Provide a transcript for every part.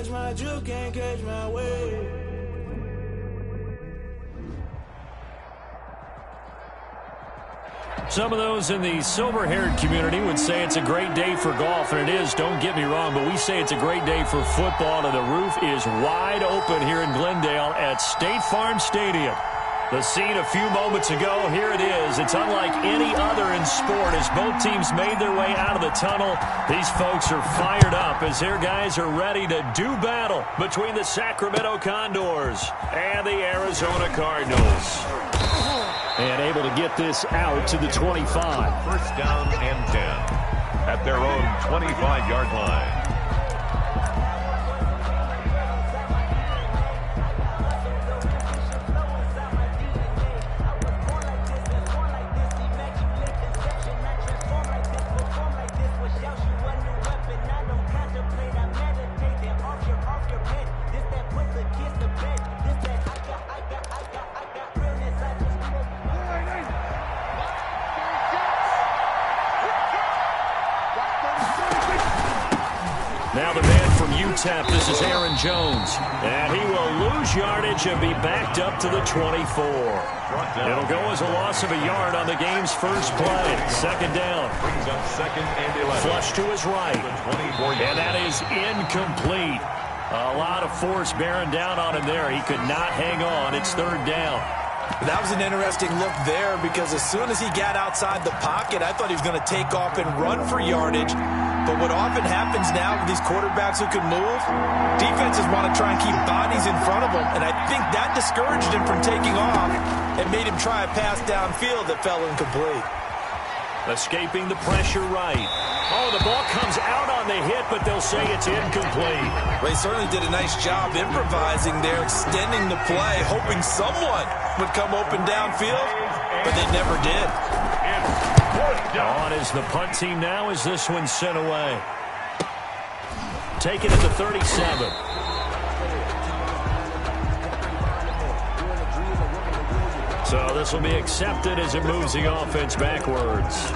catch my juke, can't catch my wave. Some of those in the silver-haired community would say it's a great day for golf, and it is, don't get me wrong, but we say it's a great day for football, and the roof is wide open here in Glendale at State Farm Stadium. The scene a few moments ago, here it is. It's unlike any other in sport as both teams made their way out of the tunnel. These folks are fired up as their guys are ready to do battle between the Sacramento Condors and the Arizona Cardinals. And able to get this out to the 25. First down and 10 at their own 25-yard line. Now the man from UTEP, this is Aaron Jones. And he will lose yardage and be backed up to the 24. It'll go as a loss of a yard on the game's first play. Second down. Brings up second and 11. Flush to his right. And that is incomplete. A lot of force bearing down on him there. He could not hang on. It's third down. That was an interesting look there because as soon as he got outside the pocket, I thought he was going to take off and run for yardage. But what often happens now with these quarterbacks who can move, defenses want to try and keep bodies in front of them, and I think that discouraged him from taking off and made him try a pass downfield that fell incomplete. Escaping the pressure right. Oh, the ball comes out on the hit, but they'll say it's incomplete. They certainly did a nice job improvising there, extending the play, hoping someone would come open downfield, but they never did. On is the punt team now as this one's sent away. Taken at the 37. So this will be accepted as it moves the offense backwards.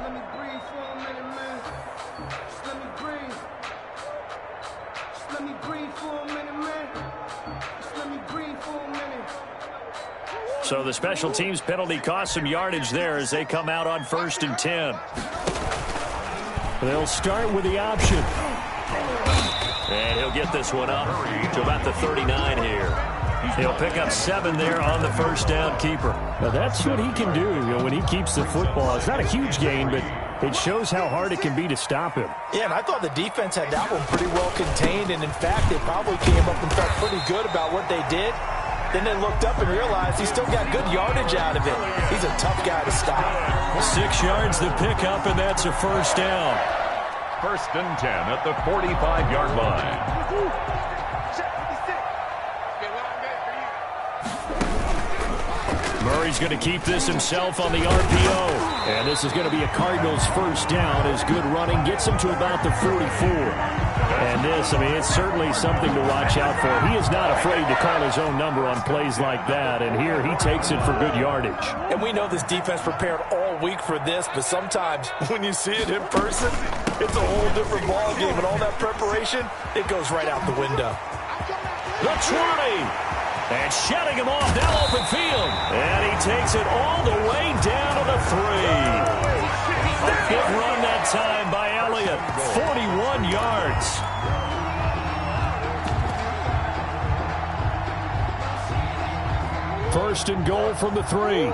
Let me breathe for a minute, man. Just let me breathe. Just let me breathe for a minute, man. Just let me breathe for a minute. So the special teams penalty cost some yardage there as they come out on 1st and 10. They'll start with the option. And he'll get this one up to about the 39 here. He'll pick up 7 there on the first down keeper. Now that's what he can do, when he keeps the football. It's not a huge gain, but it shows how hard it can be to stop him. Yeah, and I thought the defense had that one pretty well contained, and in fact, they probably came up and felt pretty good about what they did. Then they looked up and realized he still got good yardage out of it. He's a tough guy to stop. 6 yards to pick up, and that's a first down. First and 10 at the 45-yard line. Murray's going to keep this himself on the RPO. And this is going to be a Cardinals first down as good running gets him to about the 44. And this, it's certainly something to watch out for. He is not afraid to call his own number on plays like that. And here he takes it for good yardage. And we know this defense prepared all week for this, but sometimes when you see it in person, it's a whole different ball game. And all that preparation, it goes right out the window. The 20. And shutting him off, now open field. And he takes it all the way down to the 3. A big run that time by Elliott. 41 yards. First and goal from the 3.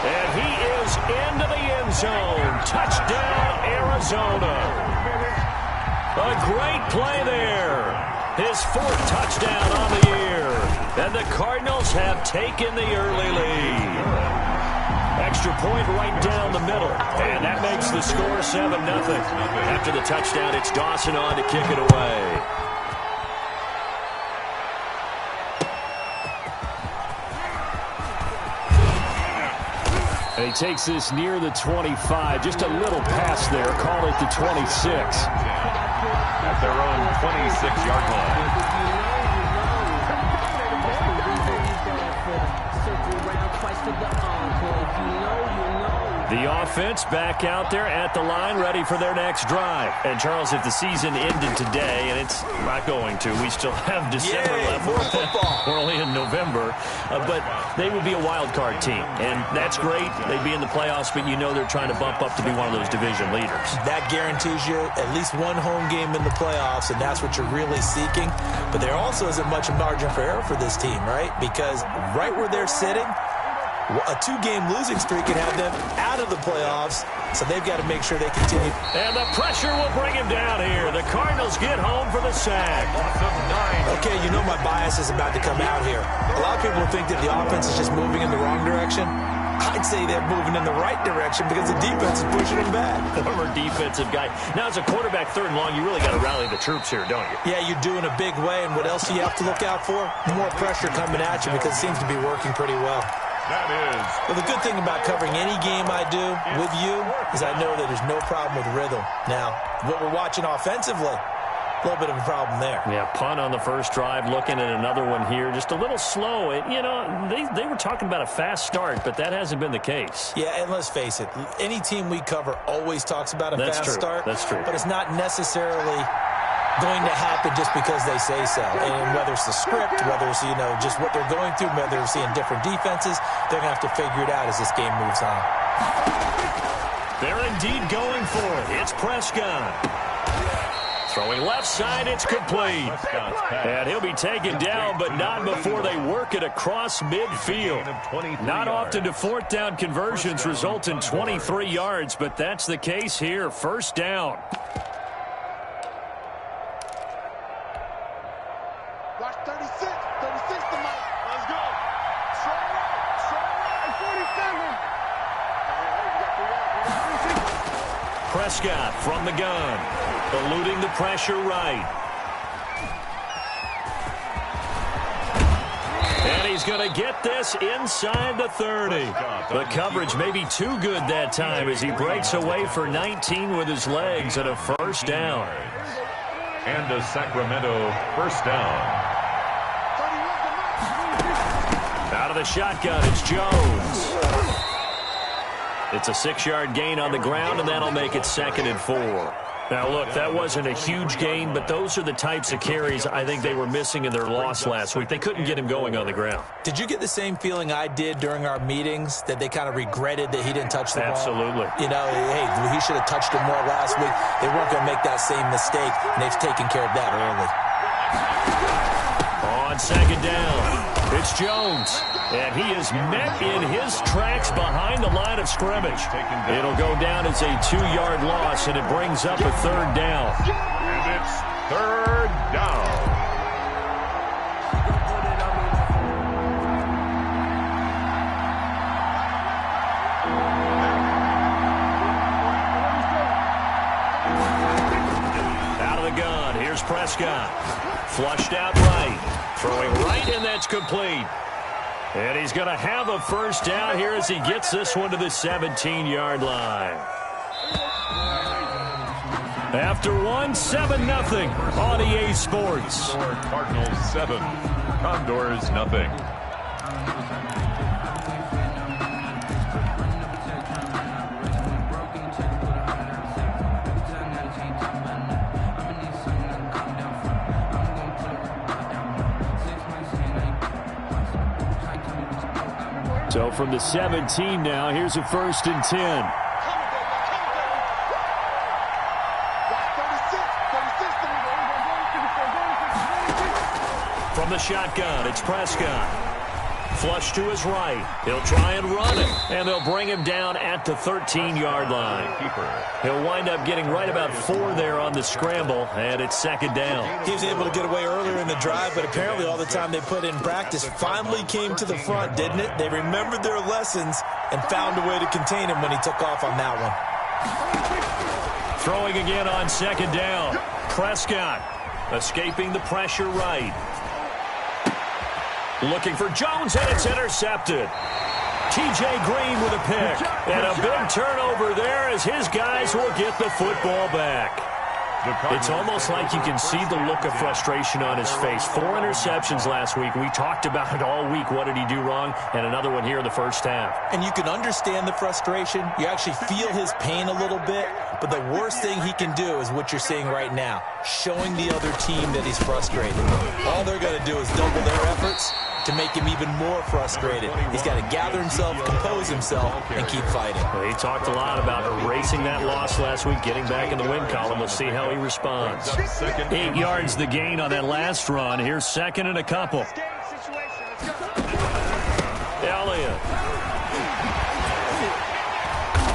And he is into the end zone. Touchdown, Arizona. A great play there. His 4th touchdown on the year. And the Cardinals have taken the early lead. Extra point right down the middle. And that makes the score 7-0. After the touchdown, it's Dawson on to kick it away. And he takes this near the 25. Just a little pass there. Call it the 26. At their own 26-yard line. The offense back out there at the line, ready for their next drive. And, Charles, if the season ended today, and it's not going to, we still have December left. More football. We're only in November. But they would be a wild card team. And that's great. They'd be in the playoffs, but you know they're trying to bump up to be one of those division leaders. That guarantees you at least one home game in the playoffs, and that's what you're really seeking. But there also isn't much margin for error for this team, right? Because right where they're sitting, a two-game losing streak can have them out of the playoffs, so they've got to make sure they continue. And the pressure will bring him down here. The Cardinals get home for the sack. Okay, you know my bias is about to come out here. A lot of people think that the offense is just moving in the wrong direction. I'd say they're moving in the right direction because the defense is pushing them back. Former defensive guy. Now, as a quarterback, 3rd and long, you really got to rally the troops here, don't you? Yeah, you do in a big way, and what else do you have to look out for? More pressure coming at you because it seems to be working pretty well. That is. Well, the good thing about covering any game I do with you is I know that there's no problem with rhythm. Now, what we're watching offensively, a little bit of a problem there. Yeah, punt on the first drive, looking at another one here. Just a little slow. You know, they were talking about a fast start, but that hasn't been the case. Yeah, and let's face it, any team we cover always talks about a fast start. That's true. But it's not necessarily going to happen just because they say so. And whether it's the script, whether it's, you know, just what they're going through, whether they're seeing different defenses, they're going to have to figure it out as this game moves on. They're indeed going for it. It's Prescott. Throwing left side, it's complete. And he'll be taken down, but not before they work it across midfield. Not often do 4th down conversions result in 23 yards, but that's the case here. 1st down. Watch 36 to Mike. Let's go. Straight right, 47. Prescott from the gun, eluding the pressure right. And he's going to get this inside the 30. The coverage may be too good that time as he breaks away for 19 with his legs and a 1st down. And a Sacramento 1st down. Out of the shotgun, it's Jones. It's a 6-yard gain on the ground, and that'll make it 2nd and 4. Now, look, that wasn't a huge gain, but those are the types of carries I think they were missing in their loss last week. They couldn't get him going on the ground. Did you get the same feeling I did during our meetings, that they kind of regretted that he didn't touch the ball? Absolutely. You know, hey, he should have touched it more last week. They weren't going to make that same mistake, and they've taken care of that early. On 2nd down, it's Jones. And he is met in his tracks behind the line of scrimmage. It'll go down as a 2-yard loss, and it brings up a 3rd down. And it's 3rd down. Out of the gun, here's Prescott. Flushed out right. Throwing right, and that's complete. And he's going to have a 1st down here as he gets this one to the 17-yard line. After one, 7-0 on EA Sports. Cardinals 7, Condors nothing. So from the 17 now, here's a 1st and 10. From the shotgun, it's Prescott. Flush to his right. He'll try and run it, and they'll bring him down at the 13-yard line. He'll wind up getting right about 4 there on the scramble, and it's 2nd down. He was able to get away earlier in the drive, but apparently all the time they put in practice finally came to the front, didn't it? They remembered their lessons, and found a way to contain him when he took off on that one. Throwing again on second down. Prescott escaping the pressure right. Looking for Jones, and it's intercepted. T.J. Green with a pick. And a big turnover there as his guys will get the football back. It's almost like you can see the look of frustration on his face. 4 interceptions last week. We talked about it all week. What did he do wrong? And another one here in the first half. And you can understand the frustration. You actually feel his pain a little bit. But the worst thing he can do is what you're seeing right now, showing the other team that he's frustrated. All they're going to do is double their efforts to make him even more frustrated. He's got to gather himself, compose himself, and keep fighting. Well, he talked a lot about erasing that loss last week, getting back in the win column. We'll see how he responds. 8 yards the gain on that last run. Here's second and a couple. Elliott.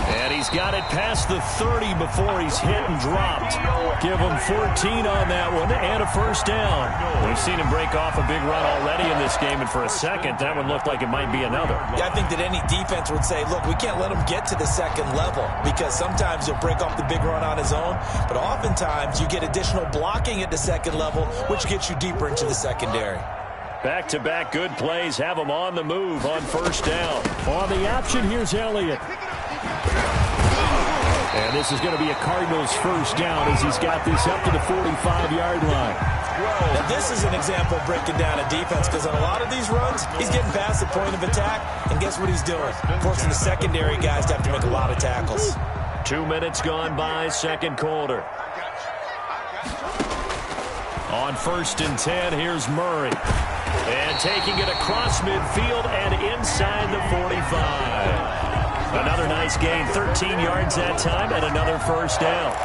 And he's got it past the 30 before he's hit and dropped. Give him 14 on that one and a first down. We've seen him break off a big run already in this game, and for a second, that one looked like it might be another. Yeah, I think that any defense would say, look, we can't let him get to the second level because sometimes he'll break off the big run on his own, but oftentimes you get additional blocking at the second level, which gets you deeper into the secondary. Back-to-back good plays have him on the move on first down. On the option, here's Elliott. And this is going to be a Cardinals first down as he's got this up to the 45-yard line. Now, this is an example of breaking down a defense because on a lot of these runs, he's getting past the point of attack, and guess what he's doing? Forcing the secondary guys to have to make a lot of tackles. 2 minutes gone by, second quarter. On 1st and 10, here's Murray. And taking it across midfield and inside the 45. Another nice gain, 13 yards that time, and another first down.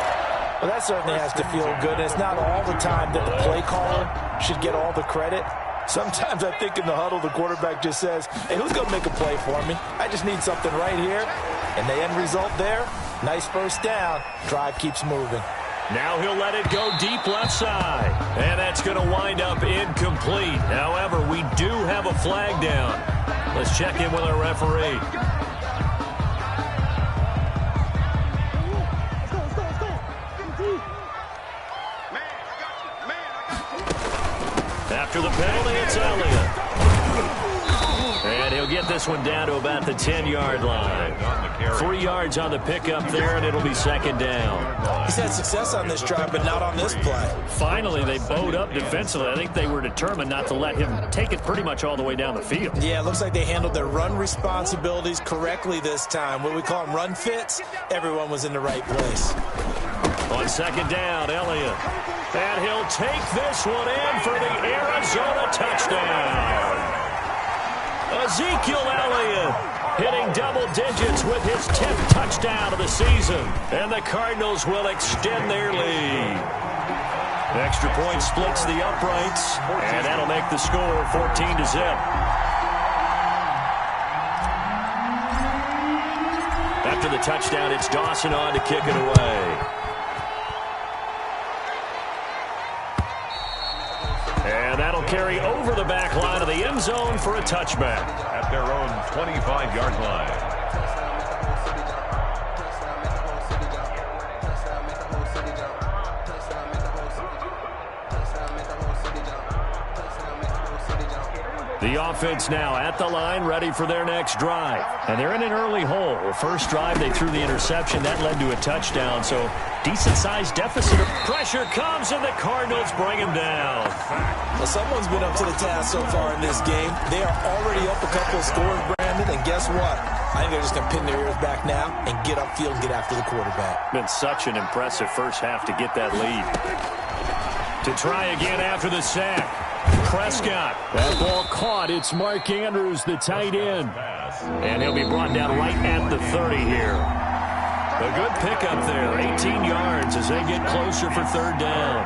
Well, that certainly has to feel good. And it's not all the time that the play caller should get all the credit. Sometimes I think in the huddle, the quarterback just says, hey, who's going to make a play for me? I just need something right here. And the end result there, nice first down. Drive keeps moving. Now he'll let it go deep left side. And that's going to wind up incomplete. However, we do have a flag down. Let's check in with our referee. After the penalty, it's Elliott. And he'll get this one down to about the 10-yard line. 3 yards on the pickup there, and it'll be second down. He's had success on this drive, but not on this play. Finally, they bowed up defensively. I think they were determined not to let him take it pretty much all the way down the field. Yeah, it looks like they handled their run responsibilities correctly this time. What we call them run fits, everyone was in the right place. On second down, Elliott. And he'll take this one in for the Arizona touchdown. Ezekiel Elliott hitting double digits with his 10th touchdown of the season. And the Cardinals will extend their lead. Extra point splits the uprights, and that'll make the score 14-0. After the touchdown, it's Dawson on to kick it away. And that'll carry over the back line of the end zone for a touchback. At their own 25-yard line. The offense now at the line, ready for their next drive. And they're in an early hole. First drive, they threw the interception. That led to a touchdown, so decent-sized deficit. Pressure comes, and the Cardinals bring him down. Well, someone's been up to the task so far in this game. They are already up a couple of scores, Brandon, and guess what? I think they're just going to pin their ears back now and get upfield and get after the quarterback. Been such an impressive first half to get that lead. To try again after the sack. Prescott. That ball caught. It's Mark Andrews, the tight end. And he'll be brought down right at the 30 here. A good pickup there. 18 yards as they get closer for third down.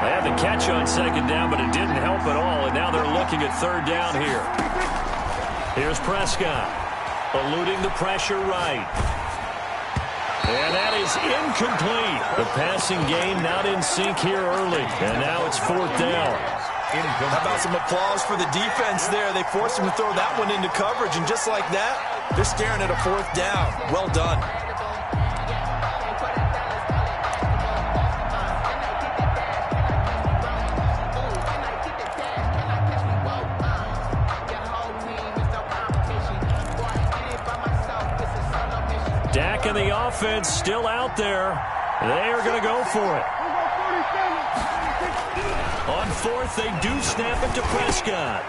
They had the catch on second down, but it didn't help at all. And now they're looking at third down here. Here's Prescott. Eluding the pressure right. And that is incomplete. The passing game not in sync here early. And now it's fourth down. How about some applause for the defense there? They forced him to throw that one into coverage, and just like that, They're staring at a 4th down. Well done. Dak and the offense still out there. They are going to go for it. On 4th, they do snap it to Prescott.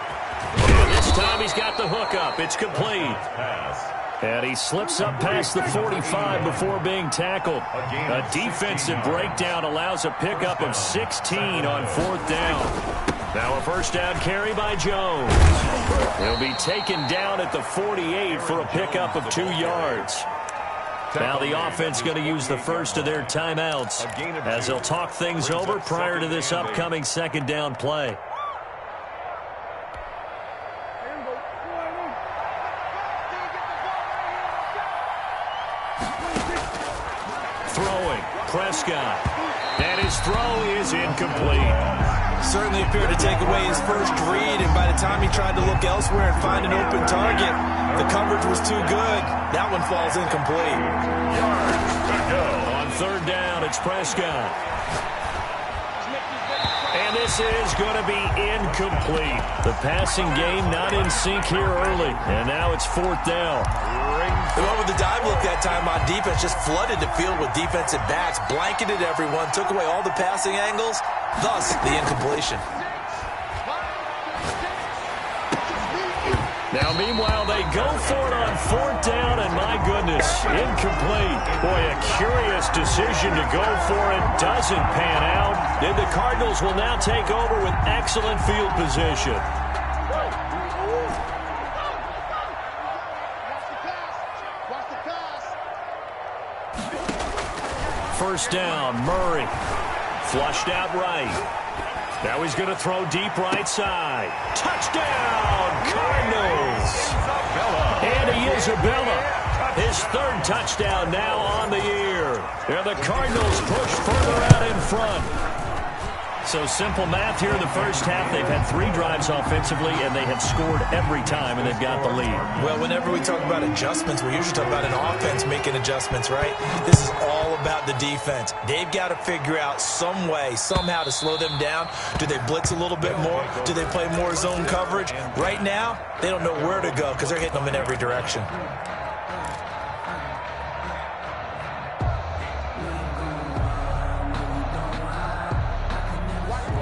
And this time he's got the hook up. It's complete. And he slips up past the 45 before being tackled. A defensive breakdown allows a pickup of 16 on 4th down. Now a first down carry by Jones. He'll be taken down at the 48 for a pickup of 2 yards. Now the offense going to use the first of their timeouts as they'll talk things over prior to this upcoming 2nd down play. Throwing, Prescott. And his throw is incomplete. Certainly appeared to take away his first read, and by the time he tried to look elsewhere and find an open target, the coverage was too good. That one falls incomplete. On 3rd down, it's Prescott. And this is going to be incomplete. The passing game not in sync here early, and now it's 4th down. They went with the dive look that time on defense, just flooded the field with defensive backs, blanketed everyone, took away all the passing angles, thus the incompletion. Now, meanwhile, they go for it on 4th down, and my goodness, incomplete. Boy, a curious decision to go for it. Doesn't pan out. Then the Cardinals will now take over with excellent field position. First down, Murray. Flushed out right. Now he's going to throw deep right side. Touchdown, Cardinals. And he is Isabella. His 3rd touchdown now on the year. And the Cardinals push further out in front. So simple math here in the first half. They've had 3 drives offensively, and they have scored every time, and they've got the lead. Well, whenever we talk about adjustments, we usually talk about an offense making adjustments, right? This is all about the defense. They've got to figure out some way, somehow to slow them down. Do they blitz a little bit more? Do they play more zone coverage? Right now, they don't know where to go because they're hitting them in every direction.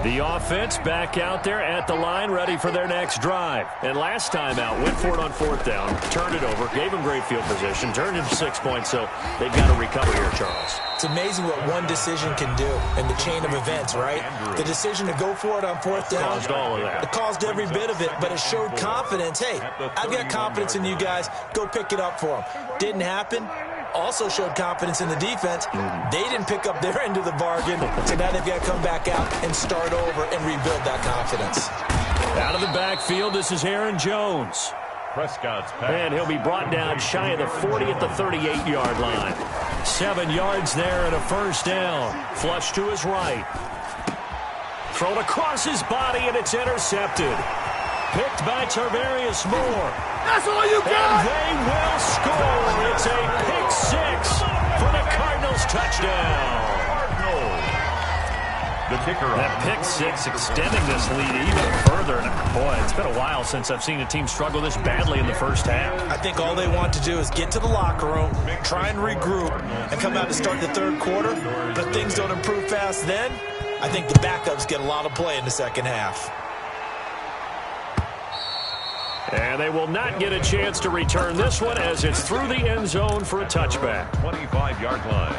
The offense back out there at the line, ready for their next drive. And last time out, went for it on 4th down, turned it over, gave them great field position, turned into 6 points, so they've got to recover here, Charles. It's amazing what one decision can do in the chain of events, right? The decision to go for it on 4th down. Caused all of that. It caused every bit of it, but it showed confidence. Hey, I've got confidence in you guys. Go pick it up for them. Didn't happen. Also showed confidence in the defense. They didn't pick up their end of the bargain, so now they've got to come back out and start over and rebuild that confidence. Out of the backfield, this is Aaron Jones. Prescott's pass. And he'll be brought down shy of the 40 at the 38-yard line. 7 yards there and a first down. Flush to his right. Thrown across his body, and it's intercepted. Picked by Tarvarius Moore. That's all you got! And they will score. It's a pick 6 for the Cardinals touchdown. The kicker on That pick 6 extending this lead even further. Boy, it's been a while since I've seen a team struggle this badly in the first half. I think all they want to do is get to the locker room, try and regroup, and come out to start the 3rd quarter. But if things don't improve fast then, I think the backups get a lot of play in the 2nd half. And they will not get a chance to return this one as it's through the end zone for a touchback. 25-yard line.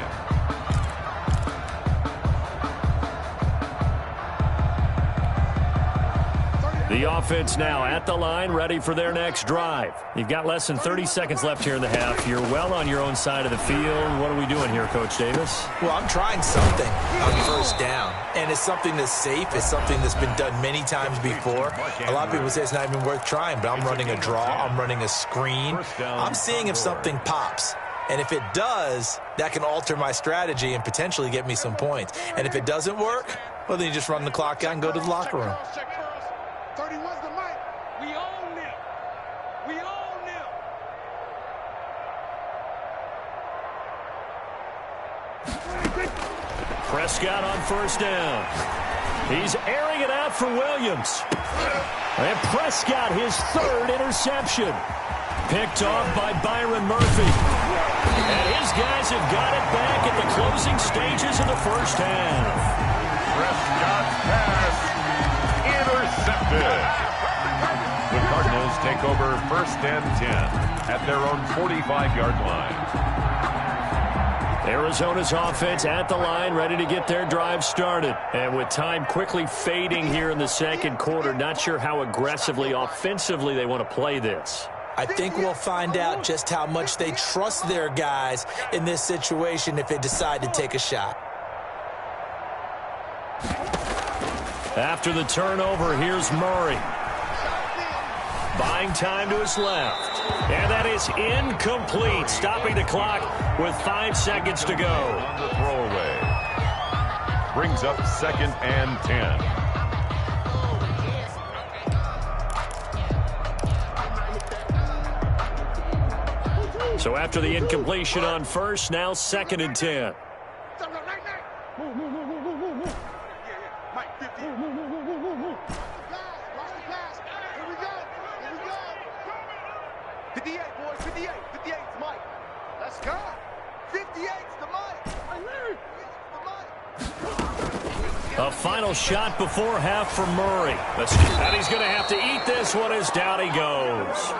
The offense now at the line, ready for their next drive. You've got less than 30 seconds left here in the half. You're well on your own side of the field. What are we doing here, Coach Davis? Well, I'm trying something on 1st down, and it's something that's safe. It's something that's been done many times before. A lot of people say it's not even worth trying, but I'm running a draw. I'm running a screen. I'm seeing if something pops. And if it does, that can alter my strategy and potentially get me some points. And if it doesn't work, well, then you just run the clock out and go to the locker room. 31's the mic. We own them. We own them. Prescott on first down. He's airing it out for Williams. And Prescott, his third interception. Picked off by Byron Murphy. And his guys have got it back at the closing stages of the first half. Prescott's pass intercepted. The Cardinals take over first and 10 at their own 45-yard line. Arizona's offense at the line, ready to get their drive started. And with time quickly fading here in the second quarter, not sure how aggressively, offensively they want to play this. I think we'll find out just how much they trust their guys in this situation if they decide to take a shot. After the turnover, here's Murray. Buying time to his left. And that is incomplete. Stopping the clock with 5 seconds to go. On the throwaway. Brings up second and 10. So after the incompletion on first, now second and 10. A final shot before half for Murray. And he's going to have to eat this one as down he goes.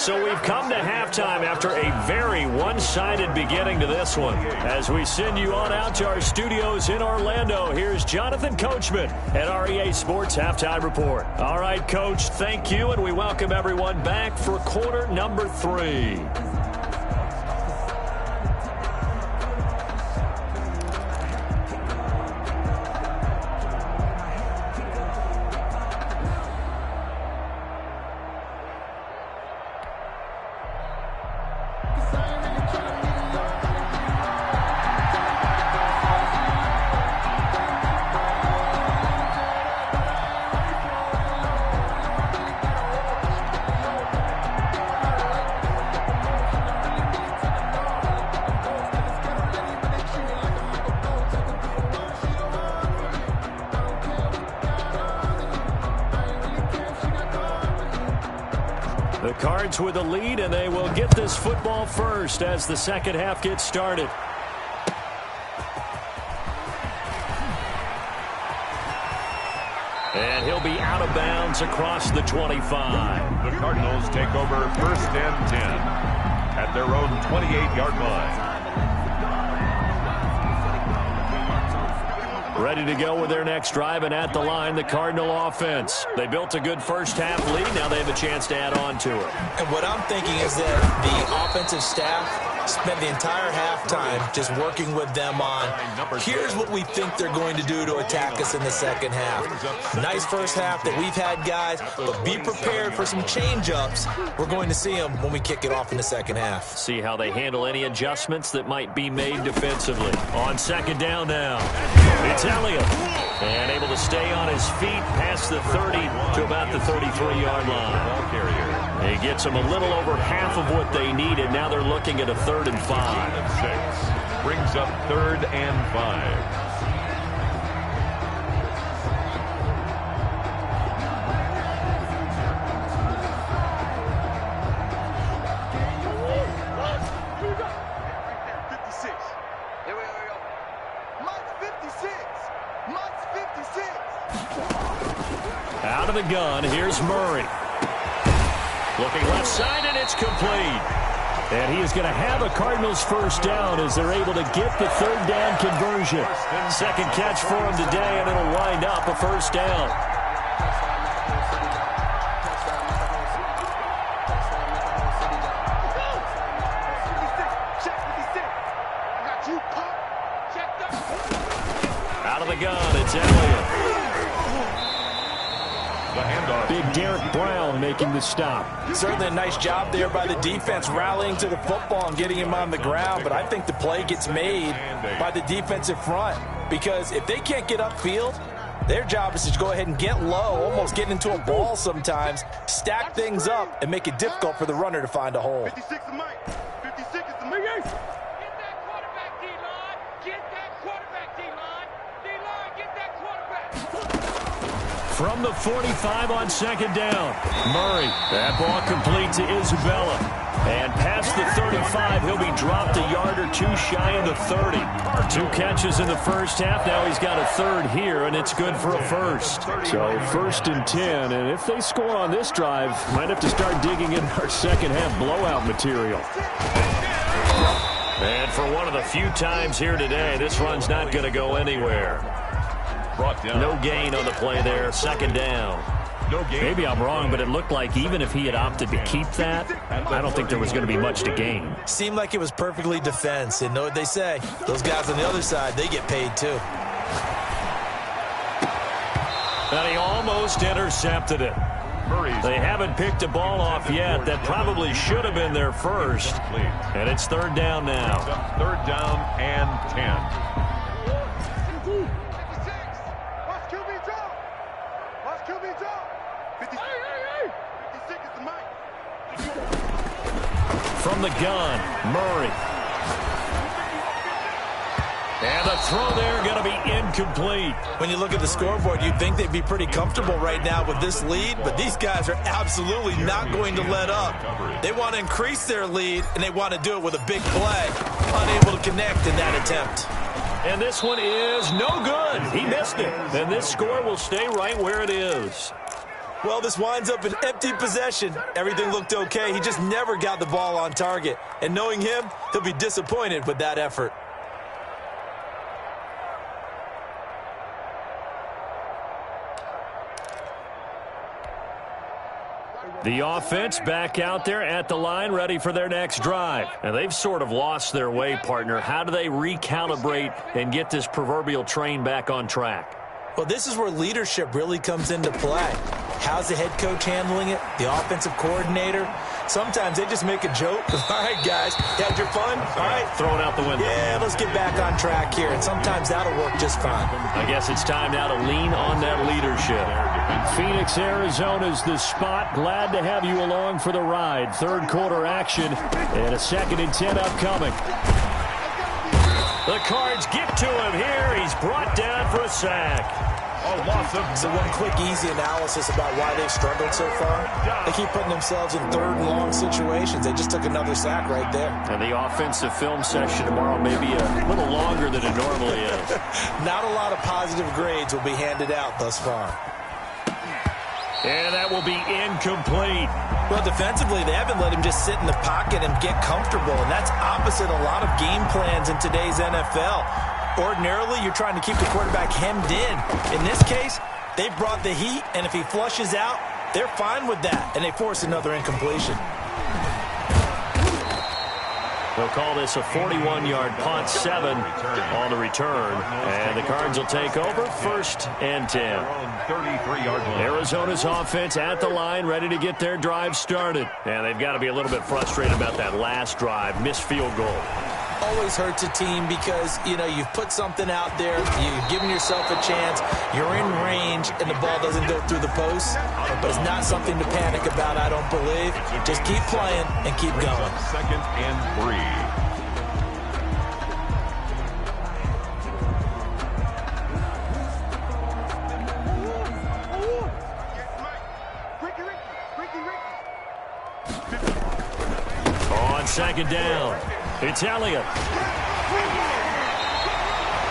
So we've come to halftime after a very one-sided beginning to this one. As we send you on out to our studios in Orlando, here's Jonathan Coachman at REA Sports Halftime Report. All right, Coach, thank you, and we welcome everyone back for quarter number 3. The Cards with a lead, and they will get this football first as the second half gets started. And he'll be out of bounds across the 25. The Cardinals take over first and 10 at their own 28-yard line. Ready to go with their next drive, and at the line, the Cardinal offense. They built a good first half lead. Now they have a chance to add on to it. And what I'm thinking is that the offensive staff spent the entire halftime just working with them on, here's what we think they're going to do to attack us in the second half. Nice first half that we've had, guys, but be prepared for some change-ups. We're going to see them when we kick it off in the second half. See how they handle any adjustments that might be made defensively. On second down now, it's Elliott. And able to stay on his feet past the 30 to about the 33-yard line. Ball carrier. He gets them a little over half of what they needed. Now they're looking at a 3rd and 5. 6 brings up 3rd and 5. Out of the gun, here's Murray. Looking left side, and it's complete. And he is going to have a Cardinals first down as they're able to get the 3rd down conversion. Second catch for him today, and it'll wind up a first down. Out of the gun, it's Elliott. Big Derek Brown making the stop. Certainly a nice job there by the defense rallying to the football and getting him on the ground, but I think the play gets made by the defensive front because if they can't get upfield, their job is to go ahead and get low, almost get into a ball sometimes, stack things up, and make it difficult for the runner to find a hole. 56 is Mike. 56 is the Mike. Get that quarterback, D-line. Get that quarterback, D-line. From the 45 on second down. Murray. That ball complete to Isabella. And past the 35, he'll be dropped a yard or two shy of the 30. 2 catches in the first half. Now he's got a third here, and it's good for a first. So 1st and 10, and if they score on this drive, might have to start digging in our second half blowout material. And for one of the few times here today, this run's not going to go anywhere. No gain on the play there. Second down. Maybe I'm wrong, but it looked like even if he had opted to keep that, I don't think there was going to be much to gain. Seemed like it was perfectly defense. And know what they say? Those guys on the other side, they get paid too. And he almost intercepted it. They haven't picked a ball off yet. That probably should have been their first. And it's 3rd down now. 3rd down and 10. From the gun, Murray. And the throw there going to be incomplete. When you look at the scoreboard, you'd think they'd be pretty comfortable right now with this lead, but these guys are absolutely not going to let up. They want to increase their lead, and they want to do it with a big play. Unable to connect in that attempt. And this one is no good. He missed it. And this score will stay right where it is. Well, this winds up an empty possession. Everything looked okay. He just never got the ball on target. And knowing him, he'll be disappointed with that effort. The offense back out there at the line, ready for their next drive. And they've sort of lost their way, partner. How do they recalibrate and get this proverbial train back on track? Well, this is where leadership really comes into play. How's the head coach handling it? The offensive coordinator? Sometimes they just make a joke. All right, guys, you had your fun? All right. Throw it out the window. Yeah, let's get back on track here. And sometimes that'll work just fine. I guess it's time now to lean on that leadership. Phoenix, Arizona's the spot. Glad to have you along for the ride. 3rd quarter action and a 2nd and 10 upcoming. The Cards get to him here. He's brought down for a sack. So one quick, easy analysis about why they've struggled so far. They keep putting themselves in 3rd and long situations. They just took another sack right there. And the offensive film session tomorrow may be a little longer than it normally is. Not a lot of positive grades will be handed out thus far. And that will be incomplete. Well, defensively, they haven't let him just sit in the pocket and get comfortable, and that's opposite a lot of game plans in today's NFL. Ordinarily, you're trying to keep the quarterback hemmed in. In this case, they brought the heat, and if he flushes out, they're fine with that, and they force another incompletion. They'll call this a 41-yard punt, 7 on the return. And the Cards will take over, 1st and 10. 33-yard line. Arizona's offense at the line, ready to get their drive started. And they've got to be a little bit frustrated about that last drive, missed field goal. Always hurts a team because, you know, you've put something out there, you've given yourself a chance, you're in range, and the ball doesn't go through the post. But it's not something to panic about, I don't believe. Just keep playing and keep going. 2nd and 3. On 2nd down, it's Elliott.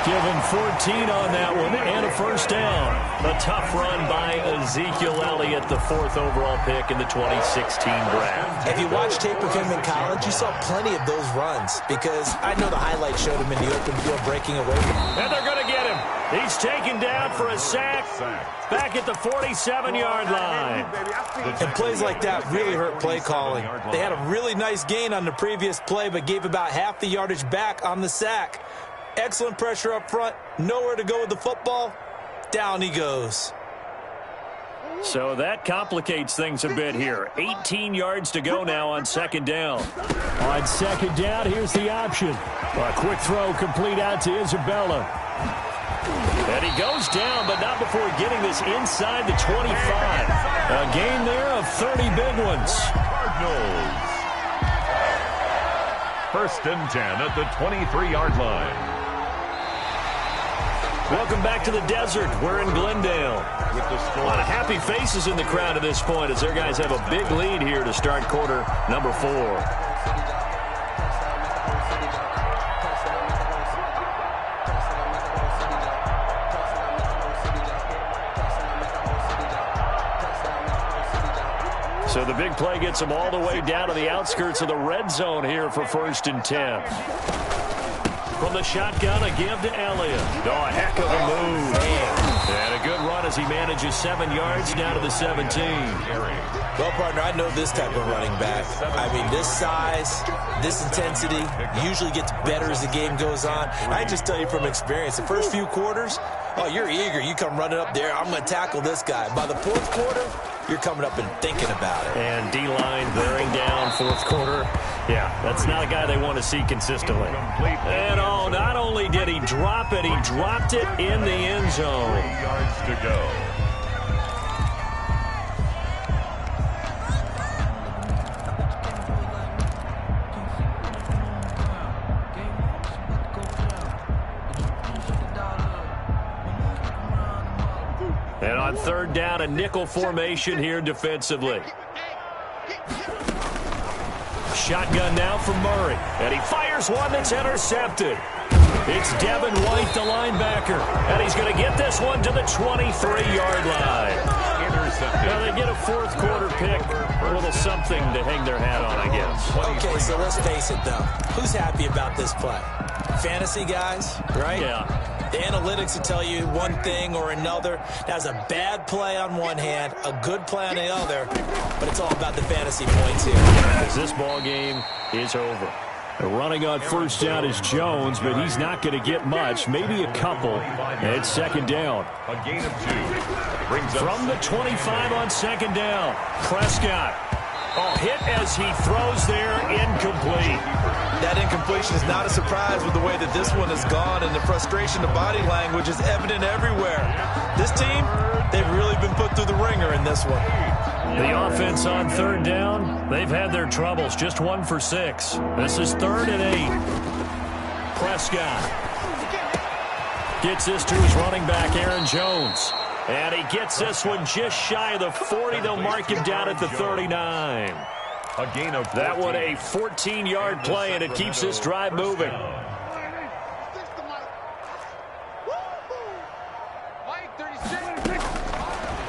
Give him 14 on that one and a 1st down. A tough run by Ezekiel Elliott, the 4th overall pick in the 2016 draft. If you watch tape of him in college, you saw plenty of those runs because I know the highlights showed him in the open field breaking away from him. And they're going to get him. He's taken down for a sack back at the 47-yard line. And plays like that really hurt play calling. They had a really nice gain on the previous play but gave about half the yardage back on the sack. Excellent pressure up front. Nowhere to go with the football. Down he goes. So that complicates things a bit here. 18 yards to go now on 2nd down. On 2nd down, here's the option. A quick throw complete out to Isabella. And he goes down, but not before getting this inside the 25. A gain there of 30 big ones. Cardinals. 1st and 10 at the 23-yard line. Welcome back to the desert. We're in Glendale. A lot of happy faces in the crowd at this point as their guys have a big lead here to start quarter number 4. So the big play gets them all the way down to the outskirts of the red zone here for 1st and 10. From the shotgun, a give to Elliott. Oh, a heck of a move. And a good run as he manages 7 yards down to the 17. Well, partner, I know this type of running back. I mean, this size, this intensity usually gets better as the game goes on. I just tell you from experience, the first few quarters, oh, you're eager. You come running up there, I'm going to tackle this guy. By the 4th quarter, you're coming up and thinking about it. And D-line bearing down 4th quarter. Yeah, that's not a guy they want to see consistently. And oh, not only did he drop it, he dropped it in the end zone. 3 yards to go. And on 3rd down, a nickel formation here defensively. Shotgun now from Murray. And he fires one that's intercepted. It's Devin White, the linebacker. And he's going to get this one to the 23-yard line. Intercepted. Now they get a 4th quarter pick. A little something to hang their hat on, I guess. Okay, so let's face it, though. Who's happy about this play? Fantasy guys, right? Yeah. The analytics will tell you one thing or another. That's a bad play on one hand, a good play on the other, but it's all about the fantasy points here. As this ball game is over. Running on 1st down is Jones, but he's not going to get much, maybe a couple. And it's 2nd down. A gain of 2. Brings up from the 25 on 2nd down. Prescott. Oh, hit as he throws there, incomplete. That incompletion is not a surprise with the way that this one has gone, and the frustration of body language is evident everywhere. This team, they've really been put through the ringer in this one. The offense on 3rd down, they've had their troubles, just 1 for 6. This is 3rd and 8. Prescott gets this to his running back, Aaron Jones. And he gets this one just shy of the 40. They'll mark him down at the 39. a gain of 14. That one a 14-yard play, and it keeps this drive moving.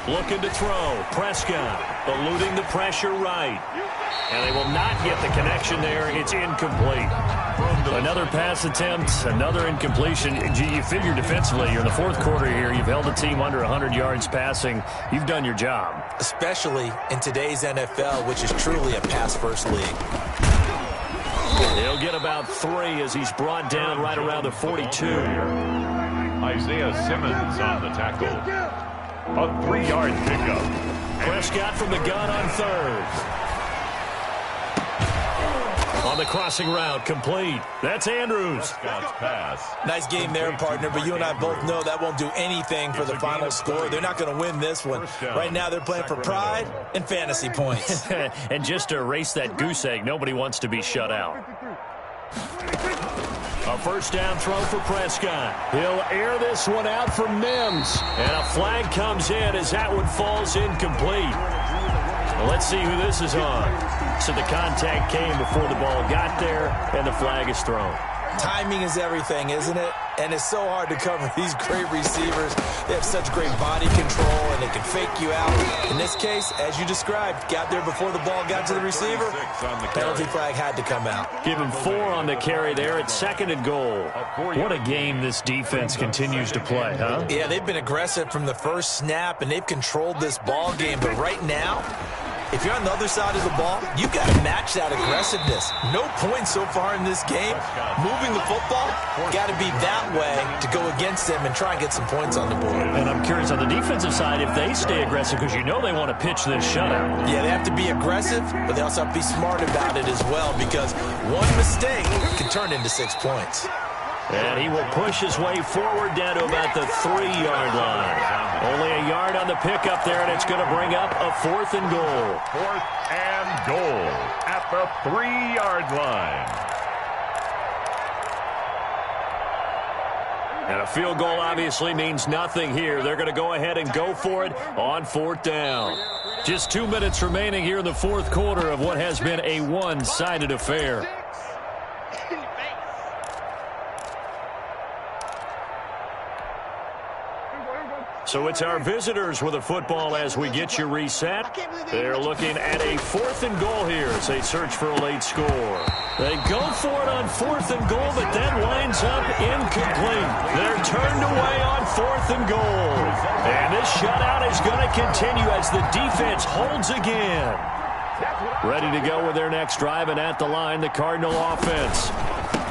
Looking to throw. Prescott eluding the pressure right. And they will not get the connection there. It's incomplete. Another pass attempt, another incompletion. You figure defensively, you're in the 4th quarter here. You've held the team under 100 yards passing. You've done your job. Especially in today's NFL, which is truly a pass-first league. He'll get about 3 as he's brought down right around the 42. Isaiah Simmons on the tackle. A 3-yard pickup. Prescott from the gun on 3rd. On the crossing route, complete. That's Andrews. Prescott's pass. Nice game there, partner, but you and I both know that won't do anything for the final score. They're not going to win this one. Right now, they're playing for pride and fantasy points. And just to erase that goose egg, nobody wants to be shut out. A first down throw for Prescott. He'll air this one out for Mims. And a flag comes in as that one falls incomplete. Well, let's see who this is on. So the contact came before the ball got there, and the flag is thrown. Timing is everything, isn't it? And it's so hard to cover these great receivers. They have such great body control, and they can fake you out. In this case, as you described, got there before the ball got to the receiver. Penalty flag had to come out. Give him 4 on the carry there at 2nd and goal. What a game this defense continues to play, huh? Yeah, they've been aggressive from the first snap, and they've controlled this ball game. But right now, if you're on the other side of the ball, you've got to match that aggressiveness. No points so far in this game. Moving the football, got to be that way to go against them and try and get some points on the board. And I'm curious on the defensive side if they stay aggressive, because you know they want to pitch this shutout. Yeah, they have to be aggressive, but they also have to be smart about it as well, because one mistake can turn into 6 points. And he will push his way forward down to about the 3-yard line. Only a yard on the pickup there, and it's going to bring up a 4th and goal. 4th and goal at the 3-yard line. And a field goal obviously means nothing here. They're going to go ahead and go for it on 4th down. Just 2 minutes remaining here in the 4th quarter of what has been a one-sided affair. So it's our visitors with a football as we get you reset. They're looking at a 4th and goal here as they search for a late score. They go for it on 4th and goal, but that winds up incomplete. They're turned away on 4th and goal. And this shutout is going to continue as the defense holds again. Ready to go with their next drive, and at the line, the Cardinal offense.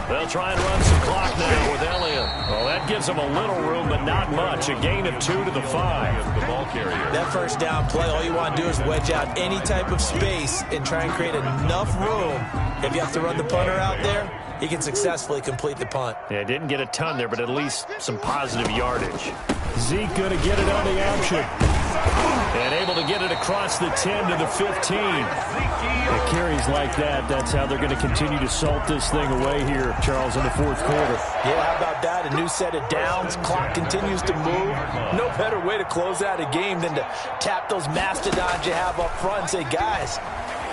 They'll try and run some clock now with Elliott. Well, that gives them a little room, but not much. A gain of 2 to the 5. The ball carrier. That first down play, all you want to do is wedge out any type of space and try and create enough room. If you have to run the punter out there, he can successfully complete the punt. Yeah, didn't get a ton there, but at least some positive yardage. Zeke going to get it on the option. And able to get it across the 10 to the 15. The carries like that, that's how they're going to continue to salt this thing away here, Charles, in the 4th quarter. Yeah, how about that? A new set of downs. Clock continues to move. No better way to close out a game than to tap those mastodons you have up front and say, guys,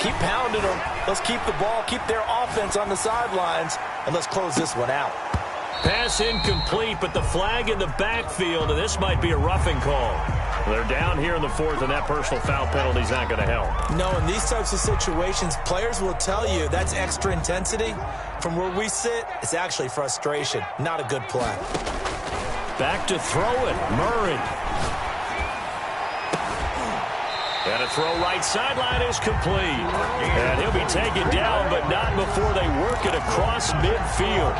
keep pounding them. Let's keep the ball, keep their offense on the sidelines, and let's close this one out. Pass incomplete, but the flag in the backfield, and this might be a roughing call. They're down here in the 4th, and that personal foul penalty is not going to help. No, in these types of situations, players will tell you that's extra intensity. From where we sit, it's actually frustration. Not a good play. Back to throw it, Murray. And a throw right sideline is complete. And he'll be taken down, but not before they work it across midfield.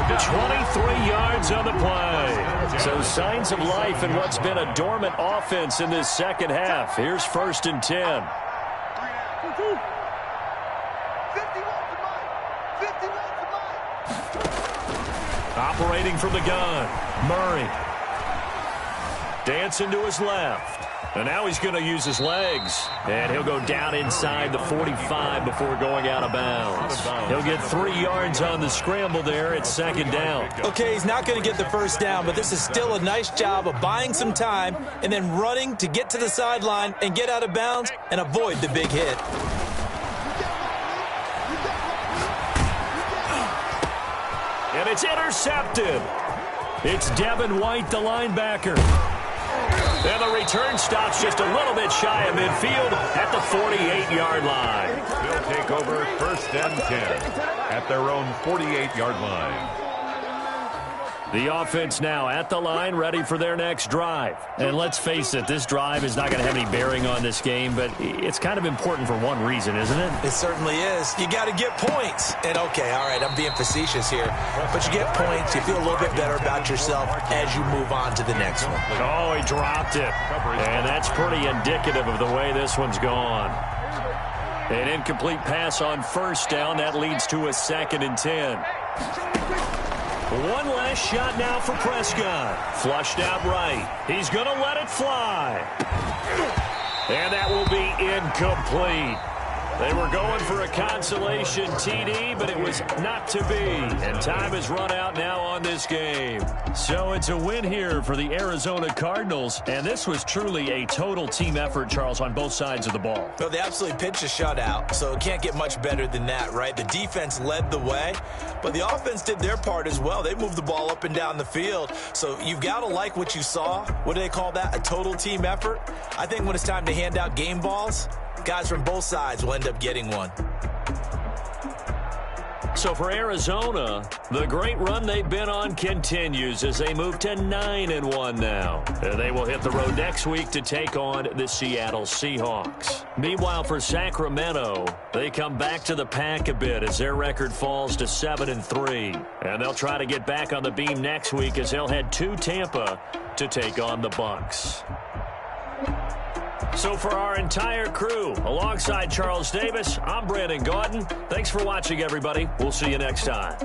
23 yards on the play. So signs of life in what's been a dormant offense in this second half. Here's 1st and 10. Operating from the gun, Murray. Dancing to his left. And now he's going to use his legs. And he'll go down inside the 45 before going out of bounds. He'll get 3 yards on the scramble there at 2nd down. Okay, he's not going to get the 1st down, but this is still a nice job of buying some time and then running to get to the sideline and get out of bounds and avoid the big hit. And it's intercepted. It's Devin White, the linebacker. And the return stops just a little bit shy of midfield at the 48-yard line. They'll take over 1st and 10 at their own 48-yard line. The offense now at the line, ready for their next drive. And let's face it, this drive is not going to have any bearing on this game, but it's kind of important for one reason, isn't it? It certainly is. You got to get points. And, okay, all right, I'm being facetious here. But you get points, you feel a little bit better about yourself as you move on to the next one. Oh, he dropped it. And that's pretty indicative of the way this one's gone. An incomplete pass on 1st down. That leads to a 2nd and 10. One last shot now for Prescott. Flushed out right. He's going to let it fly. And that will be incomplete. They were going for a consolation TD, but it was not to be. And time has run out now on this game. So it's a win here for the Arizona Cardinals. And this was truly a total team effort, Charles, on both sides of the ball. Well, they absolutely pitched a shutout, so it can't get much better than that, right? The defense led the way, but the offense did their part as well. They moved the ball up and down the field. So you've got to like what you saw. What do they call that? A total team effort? I think when it's time to hand out game balls, guys from both sides will end up getting one. So for Arizona, the great run they've been on continues as they move to 9-1 now. They will hit the road next week to take on the Seattle Seahawks. Meanwhile, for Sacramento, they come back to the pack a bit as their record falls to 7-3. And they'll try to get back on the beam next week as they'll head to Tampa to take on the Bucs. So for our entire crew, alongside Charles Davis, I'm Brandon Gaudin. Thanks for watching, everybody. We'll see you next time.